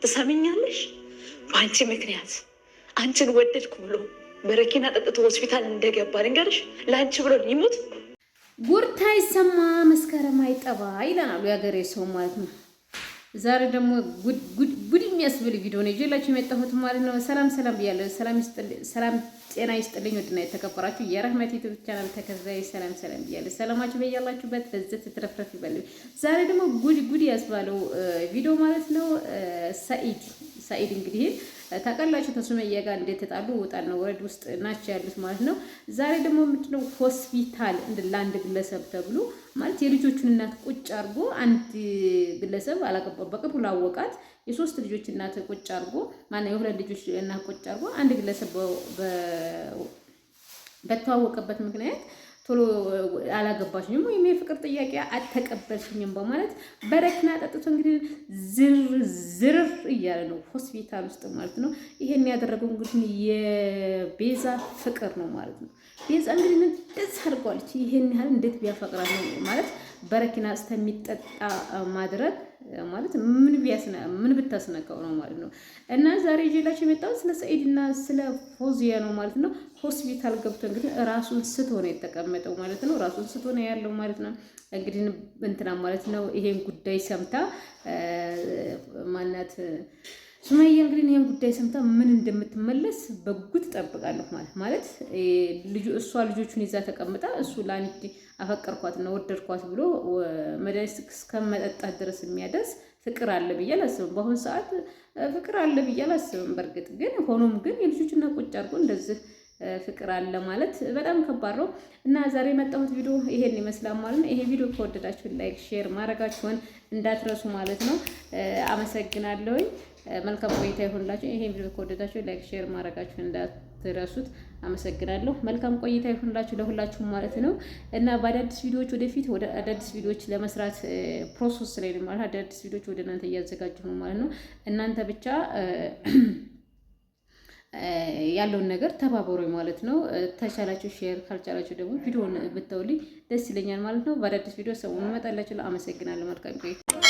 ትሰሚኛለሽ? በአንቺ ምክንያት አንቺን ወደድኩ ብሎ በረኪና ጠጥቶ ሆስፒታል እንደገባ ልንገርሽ። ለአንቺ ብሎ ይሙት ጉርታ ይሰማ መስከረም አይጠባ ይላሉ የሀገሬ ሰው ማለት ነው። ዛሬ ደግሞ ጉድ የሚያስብል ቪዲዮ ነው ይዤላችሁ የመጣሁት ማለት ነው። ሰላም ብያለሁ። ሰላም ጤና ይስጥልኝ። ወድና የተከበራችሁ የረህመት ዩቲዩብ ቻናል ተከታታይ ሰላም ብያለሁ። ሰላማችሁ በያላችሁበት በዘት ትረፍረፍ ይበል። ዛሬ ደግሞ ጉድ ያስባለው ቪዲዮ ማለት ነው። ሰኢድ እንግዲህ ታውቃላችሁ ከሱመያ ጋር እንዴት ተጣሉ ወጣና ወረድ ውስጥ ናቸው ያሉት ማለት ነው። ዛሬ ደግሞ ምንድነው ሆስፒታል ለአንድ ግለሰብ ተብሎ ማለት የልጆቹን እናት ቁጭ አድርጎ አንድ ግለሰብ አላቀባው በቅርቡ ላወቃት የሶስት ልጆች እናት ቁጭ አድርጎ ማነው የሁለት ልጆች እናት ቁጭ አድርጎ አንድ ግለሰብ በተዋወቀበት ምክንያት ቶሎ አላገባሽኝም ወይም የፍቅር ጥያቄ አልተቀበልሽኝም በማለት በረኪና ጠጥቶ እንግዲህ ዝር እያለ ነው ሆስፒታል ውስጥ ማለት ነው። ይሄን ያደረገው እንግዲህ የቤዛ ፍቅር ነው ማለት ነው። ቤዛ እንግዲህ እንደዚህ አድርጓለች። ይሄን ያህል እንዴት ቢያፈቅራት ነው ማለት በረኪና እስከሚጠጣ ማድረግ ማለት ምን ብታስነካው ነው ማለት ነው። እና ዛሬ ይዤላችሁ የመጣሁት ስለ ሰኢድና ስለ ፎዚያ ነው ማለት ነው። ሆስፒታል ገብቶ እንግዲህ ራሱን ስቶ ነው የተቀመጠው ማለት ነው። ራሱን ስቶ ነው ያለው ማለት ነው። እንግዲህ እንትና ማለት ነው ይሄን ጉዳይ ሰምታ ማናት ሱመያ እንግዲህ ይሄን ጉዳይ ሰምታ ምን እንደምትመለስ በጉት ጠብቃለሁ ማለት እሷ ልጆቹን ይዛ ተቀምጣ እሱ ለአንድ አፈቀርኳት ነው ወደድኳት ብሎ መድኃኒት እስከመጠጣት ድረስ የሚያደርስ ፍቅር አለ ብዬ አላስብም። በአሁኑ ሰዓት ፍቅር አለ ብዬ አላስብም። በእርግጥ ግን ሆኖም ግን የልጆቹና ቁጭ አድርጎ እንደዚህ ፍቅር አለ ማለት በጣም ከባድ ነው። እና ዛሬ የመጣሁት ቪዲዮ ይሄን ይመስላል ማለት ነው። ይሄ ቪዲዮ ከወደዳችሁ ላይክ፣ ሼር ማድረጋችሁን እንዳትረሱ ማለት ነው። አመሰግናለሁኝ። መልካም ቆይታ ይሁንላችሁ። ይሄን ቪዲዮ ከወደዳችሁ ላይክ፣ ሼር ማድረጋችሁን እንዳትረሱት። አመሰግናለሁ። መልካም ቆይታ ይሁንላችሁ ለሁላችሁም ማለት ነው። እና በአዳዲስ ቪዲዮዎች ወደፊት ወደ አዳዲስ ቪዲዮዎች ለመስራት ፕሮሰስ ላይ ነው ማለት አዳዲስ ቪዲዮዎች ወደ እናንተ እያዘጋጀሁ ነው ማለት ነው። እናንተ ብቻ ያለውን ነገር ተባበሩኝ ማለት ነው። ተቻላችሁ ሼር ካልቻላችሁ ደግሞ ቪዲዮውን ብትተውልኝ ደስ ይለኛል ማለት ነው። በአዳዲስ ቪዲዮ ሰው እንመጣላችሁ። አመሰግናለሁ። መልካም ቆይታ